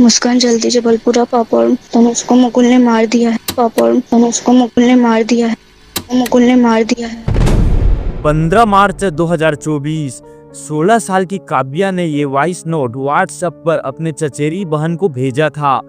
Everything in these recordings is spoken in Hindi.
मुस्कान जल्दी जबलपुरा पापा और तनुज को मुकुल ने मार दिया है। पापा और तनुज को मुकुल ने मार दिया है। मुकुल ने मार दिया है। 15 मार्च 2024 16 साल की काव्या ने ये वॉइस नोट व्हाट्सएप पर अपने चचेरी बहन को भेजा था,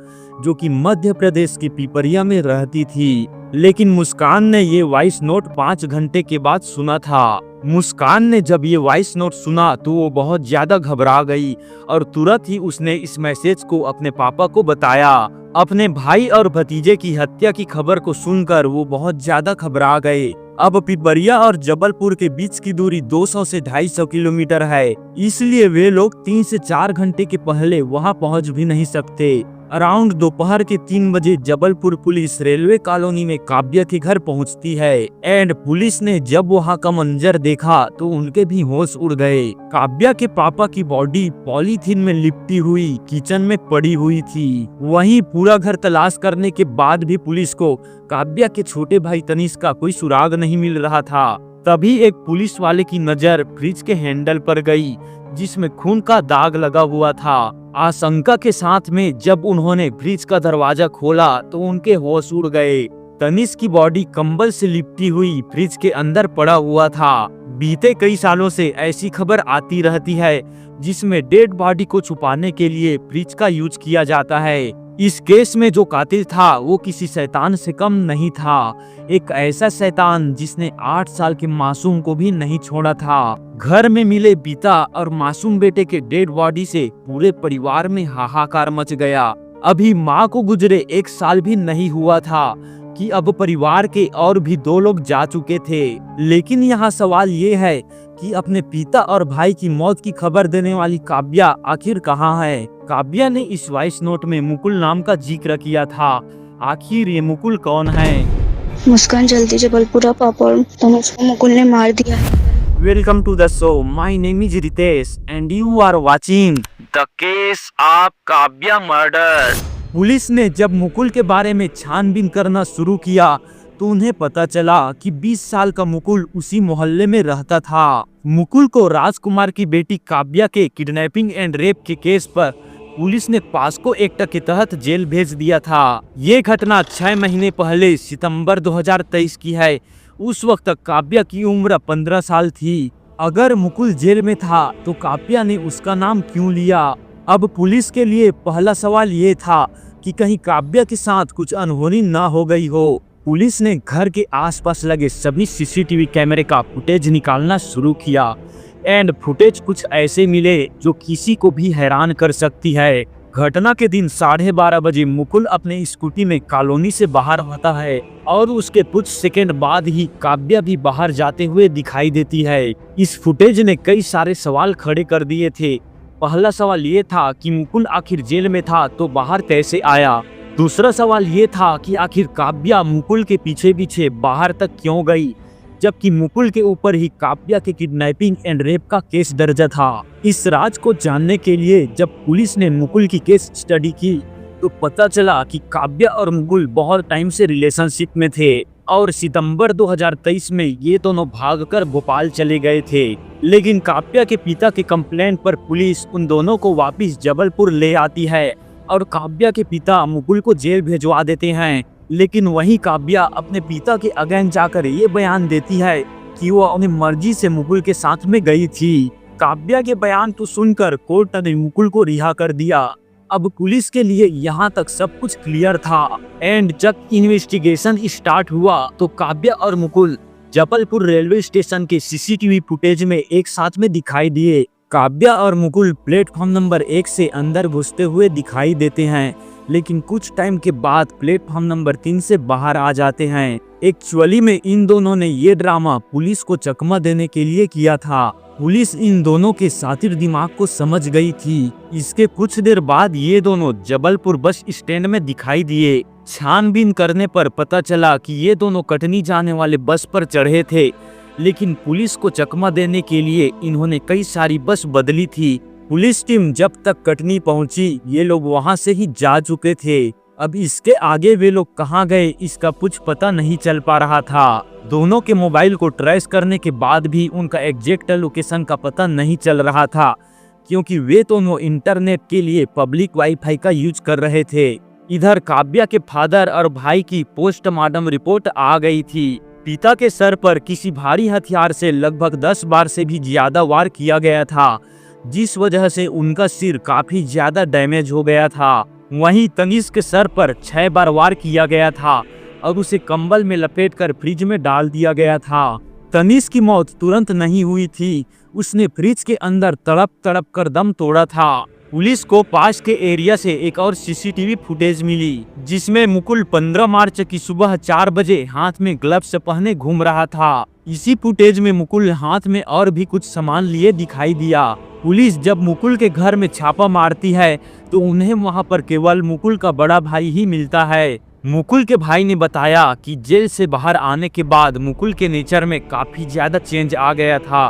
जो कि मध्य प्रदेश की पिपरिया में रहती थी। लेकिन मुस्कान ने ये वॉइस नोट 5 घंटे के बाद सुना था। मुस्कान ने जब ये वॉइस नोट सुना तो वो बहुत ज्यादा घबरा गई और तुरंत ही उसने इस मैसेज को अपने पापा को बताया। अपने भाई और भतीजे की हत्या की खबर को सुनकर वो बहुत ज्यादा घबरा गए। अब पिपरिया और जबलपुर के बीच की दूरी 200 से 250 किलोमीटर है, इसलिए वे लोग 3 से 4 घंटे के पहले वहां पहुंच भी नहीं सकते। अराउंड दोपहर के 3 बजे जबलपुर पुलिस रेलवे कॉलोनी में काव्या के घर पहुंचती है एंड पुलिस ने जब वहां का मंजर देखा तो उनके भी होश उड़ गए। काव्या के पापा की बॉडी पॉलीथीन में लिपटी हुई किचन में पड़ी हुई थी। वहीं पूरा घर तलाश करने के बाद भी पुलिस को काव्या के छोटे भाई तनीश का कोई सुराग नहीं मिल रहा था। तभी एक पुलिस वाले की नजर फ्रिज के हैंडल पर गई, जिसमें खून का दाग लगा हुआ था। आशंका के साथ में जब उन्होंने फ्रिज का दरवाजा खोला तो उनके होश उड़ गए। तनिष की बॉडी कंबल से लिपटी हुई फ्रिज के अंदर पड़ा हुआ था। बीते कई सालों से ऐसी खबर आती रहती है जिसमें डेड बॉडी को छुपाने के लिए फ्रिज का यूज किया जाता है। इस केस में जो कातिल था वो किसी शैतान से कम नहीं था, एक ऐसा शैतान जिसने 8 साल के मासूम को भी नहीं छोड़ा था। घर में मिले पिता और मासूम बेटे के डेड बॉडी से पूरे परिवार में हाहाकार मच गया। अभी माँ को गुजरे 1 साल भी नहीं हुआ था कि अब परिवार के और भी 2 लोग जा चुके थे। लेकिन यहाँ सवाल ये है कि अपने पिता और भाई की मौत की खबर देने वाली काव्या आखिर कहाँ है। काव्या ने इस वॉइस नोट में मुकुल नाम का जिक्र किया था। आखिर ये मुकुल कौन है? मुस्कान जल्दी जबलपुरा पापा और तनुज को मुकुल ने मार दिया है। Welcome to the show. My name is Ritesh and you are watching the case of Kavya murder. Police ने जब मुकुल के बारे में छानबीन करना शुरू किया तो उन्हें पता चला कि 20 साल का मुकुल उसी मोहल्ले में रहता था। मुकुल को राजकुमार की बेटी काव्या के किडनैपिंग एंड रेप के केस पर पुलिस ने पास्को एक्ट के तहत जेल भेज दिया था। ये घटना 6 महीने पहले सितंबर 2023 की है। उस वक्त तक काव्या की उम्र 15 साल थी। अगर मुकुल जेल में था तो काव्या ने उसका नाम क्यों लिया? अब पुलिस के लिए पहला सवाल ये था कि कहीं काव्या के साथ कुछ अनहोनी ना हो गई हो। पुलिस ने घर के आसपास लगे सभी सीसीटीवी कैमरे का फुटेज निकालना शुरू किया एंड फुटेज कुछ ऐसे मिले जो किसी को भी हैरान कर सकती है। घटना के दिन 12:30 बजे मुकुल अपने स्कूटी में कॉलोनी से बाहर आता है और उसके कुछ सेकंड बाद ही काव्या भी बाहर जाते हुए दिखाई देती है। इस फुटेज ने कई सारे सवाल खड़े कर दिए थे। पहला सवाल ये था कि मुकुल आखिर जेल में था तो बाहर कैसे आया। दूसरा सवाल ये था कि आखिर काव्या मुकुल के पीछे पीछे बाहर तक क्यों गई, जबकि मुकुल के ऊपर ही काव्या के किडनैपिंग एंड रेप का केस दर्ज था। इस राज को जानने के लिए जब पुलिस ने मुकुल की केस स्टडी की तो पता चला कि काव्या और मुकुल बहुत टाइम से रिलेशनशिप में थे और सितंबर 2023 में ये दोनों भागकर भोपाल चले गए थे। लेकिन काव्या के पिता के कंप्लेंट पर पुलिस उन दोनों को वापस जबलपुर ले आती है और काव्या के पिता मुकुल को जेल भिजवा देते हैं। लेकिन वहीं काव्या अपने पिता के अगेंस्ट जाकर ये बयान देती है कि वो अपनी मर्जी से मुकुल के साथ में गई थी। काव्या के बयान तो सुनकर कोर्ट ने मुकुल को रिहा कर दिया। अब पुलिस के लिए यहाँ तक सब कुछ क्लियर था एंड जब इन्वेस्टिगेशन स्टार्ट हुआ तो काव्या और मुकुल जबलपुर रेलवे स्टेशन के सीसीटीवी फुटेज में एक साथ में दिखाई दिए। काव्या और मुकुल प्लेटफॉर्म नंबर 1 से अंदर घुसते हुए दिखाई देते हैं, लेकिन कुछ टाइम के बाद प्लेटफॉर्म नंबर 3 से बाहर आ जाते हैं। एक्चुअली में इन दोनों ने ये ड्रामा पुलिस को चकमा देने के लिए किया था। पुलिस इन दोनों के सातिर दिमाग को समझ गई थी। इसके कुछ देर बाद ये दोनों जबलपुर बस स्टैंड में दिखाई दिए। छानबीन करने पर पता चला कि ये दोनों कटनी जाने वाले बस पर चढ़े थे, लेकिन पुलिस को चकमा देने के लिए इन्होंने कई सारी बस बदली थी। पुलिस टीम जब तक कटनी पहुंची ये लोग वहां से ही जा चुके थे। अब इसके आगे वे लोग कहां गए इसका कुछ पता नहीं चल पा रहा था। दोनों के मोबाइल को ट्रेस करने के बाद भी उनका एग्जैक्ट लोकेशन का पता नहीं चल रहा था, क्योंकि वे दोनों इंटरनेट के लिए पब्लिक वाईफाई का यूज कर रहे थे। इधर काव्या के फादर और भाई की पोस्टमार्टम रिपोर्ट आ गई थी। पिता के सर पर किसी भारी हथियार से लगभग 10 बार से भी ज्यादा वार किया गया था, जिस वजह से उनका सिर काफी ज्यादा डैमेज हो गया था। वहीं तनिष्क के सर पर 6 बार वार किया गया था और उसे कंबल में लपेटकर फ्रिज में डाल दिया गया था। तनिष्क की मौत तुरंत नहीं हुई थी, उसने फ्रिज के अंदर तड़प तड़प कर दम तोड़ा था। पुलिस को पास के एरिया से एक और सीसीटीवी फुटेज मिली, जिसमें मुकुल 15 मार्च की सुबह 4 बजे हाथ में ग्लव्स पहने घूम रहा था। इसी फुटेज में मुकुल हाथ में और भी कुछ सामान लिए दिखाई दिया। पुलिस जब मुकुल के घर में छापा मारती है तो उन्हें वहां पर केवल मुकुल का बड़ा भाई ही मिलता है। मुकुल के भाई ने बताया कि जेल से बाहर आने के बाद मुकुल के नेचर में काफी ज्यादा चेंज आ गया था।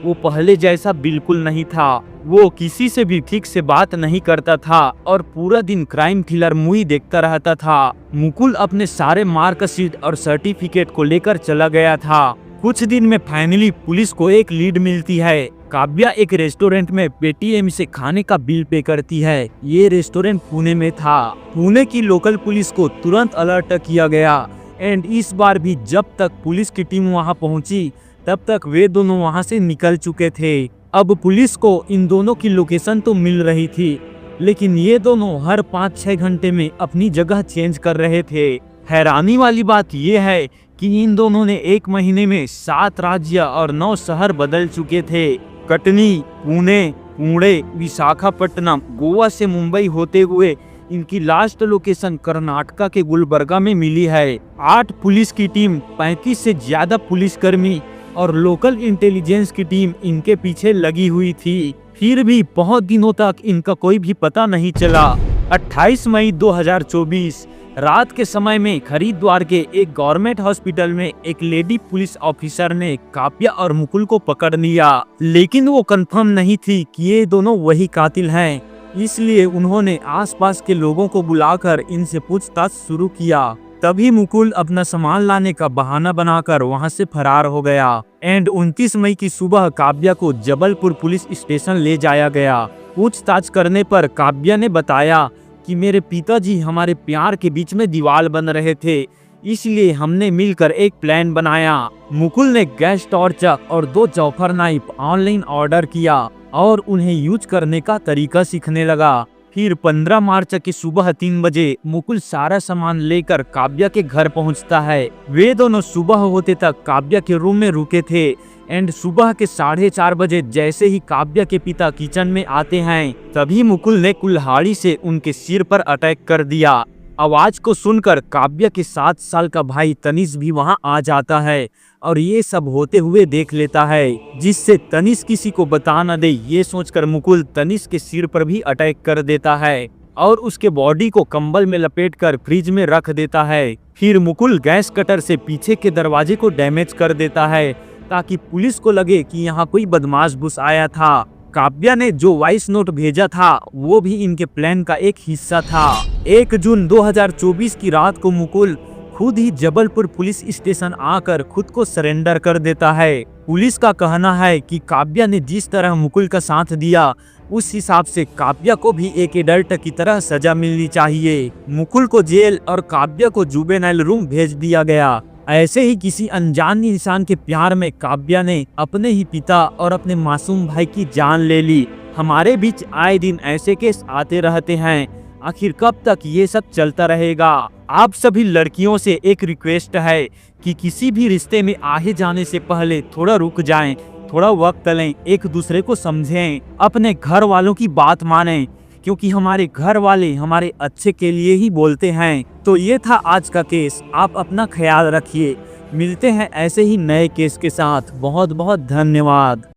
वो पहले जैसा बिल्कुल नहीं था। वो किसी से भी ठीक से बात नहीं करता था और पूरा दिन क्राइम थ्रिलर मूवी देखता रहता था। मुकुल अपने सारे मार्कशीट और सर्टिफिकेट को लेकर चला गया था। कुछ दिन में फाइनली पुलिस को एक लीड मिलती है। काव्या एक रेस्टोरेंट में पेटीएम से खाने का बिल पे करती है। ये रेस्टोरेंट पुणे में था। पुणे की लोकल पुलिस को तुरंत अलर्ट किया गया एंड इस बार भी जब तक पुलिस की टीम वहां पहुंची तब तक वे दोनों वहां से निकल चुके थे। अब पुलिस को इन दोनों की लोकेशन तो मिल रही थी, लेकिन ये दोनों हर 5-6 घंटे में अपनी जगह चेंज कर रहे थे। हैरानी वाली बात यह है कि इन दोनों ने 1 महीने में 7 राज्य और 9 शहर बदल चुके थे। कटनी, पुणे, विशाखापट्टनम, गोवा से मुंबई होते हुए इनकी लास्ट लोकेशन कर्नाटका के गुलबर्गा में मिली है। 8 पुलिस की टीम, 35 से ज्यादा पुलिसकर्मी और लोकल इंटेलिजेंस की टीम इनके पीछे लगी हुई थी। फिर भी बहुत दिनों तक इनका कोई भी पता नहीं चला। 28 मई 2024 रात के समय में हरिद्वार के एक गवर्नमेंट हॉस्पिटल में एक लेडी पुलिस ऑफिसर ने काव्या और मुकुल को पकड़ लिया, लेकिन वो कंफर्म नहीं थी कि ये दोनों वही कातिल हैं। इसलिए उन्होंने आसपास के लोगों को बुलाकर इनसे पूछताछ शुरू किया। तभी मुकुल अपना सामान लाने का बहाना बनाकर वहां से फरार हो गया एंड 29 मई की सुबह काव्या को जबलपुर पुलिस स्टेशन ले जाया गया। पूछताछ करने पर काव्या ने बताया कि मेरे पिताजी हमारे प्यार के बीच में दीवार बन रहे थे, इसलिए हमने मिलकर एक प्लान बनाया। मुकुल ने गैस टॉर्च और 2 चॉपर नाइफ ऑनलाइन ऑर्डर किया और उन्हें यूज करने का तरीका सीखने लगा। फिर 15 मार्च की सुबह 3 बजे मुकुल सारा सामान लेकर काव्या के घर पहुंचता है। वे दोनों सुबह होते तक काव्या के रूम में रुके थे एंड सुबह के 4:30 बजे जैसे ही काव्या के पिता किचन में आते हैं तभी मुकुल ने कुल्हाड़ी से उनके सिर पर अटैक कर दिया। आवाज को सुनकर काव्या के 7 साल का भाई तनिष्क भी वहां आ जाता है और ये सब होते हुए देख लेता है, जिससे तनिष्क किसी को बता न दे ये सोचकर मुकुल तनिष्क के सिर पर भी अटैक कर देता है और उसके बॉडी को कंबल में लपेटकर फ्रिज में रख देता है। फिर मुकुल गैस कटर से पीछे के दरवाजे को डैमेज कर देता है ताकि पुलिस को लगे कि यहाँ कोई बदमाश घुस आया था। काव्या ने जो वॉइस नोट भेजा था वो भी इनके प्लान का एक हिस्सा था। 1 जून 2024 की रात को मुकुल खुद ही जबलपुर पुलिस स्टेशन आकर खुद को सरेंडर कर देता है। पुलिस का कहना है कि काव्या ने जिस तरह मुकुल का साथ दिया उस हिसाब से काव्या को भी एक एडल्ट की तरह सजा मिलनी चाहिए। मुकुल को जेल और काव्या को जुवेनाइल रूम भेज दिया गया। ऐसे ही किसी अनजान इंसान के प्यार में काव्या ने अपने ही पिता और अपने मासूम भाई की जान ले ली। हमारे बीच आए दिन ऐसे केस आते रहते हैं, आखिर कब तक ये सब चलता रहेगा? आप सभी लड़कियों से एक रिक्वेस्ट है कि किसी भी रिश्ते में आगे जाने से पहले थोड़ा रुक जाएं, थोड़ा वक्त लें, एक दूसरे को समझें, अपने घर वालों की बात मानें, क्योंकि हमारे घर वाले हमारे अच्छे के लिए ही बोलते हैं। तो ये था आज का केस। आप अपना ख्याल रखिए। मिलते हैं ऐसे ही नए केस के साथ। बहुत बहुत धन्यवाद।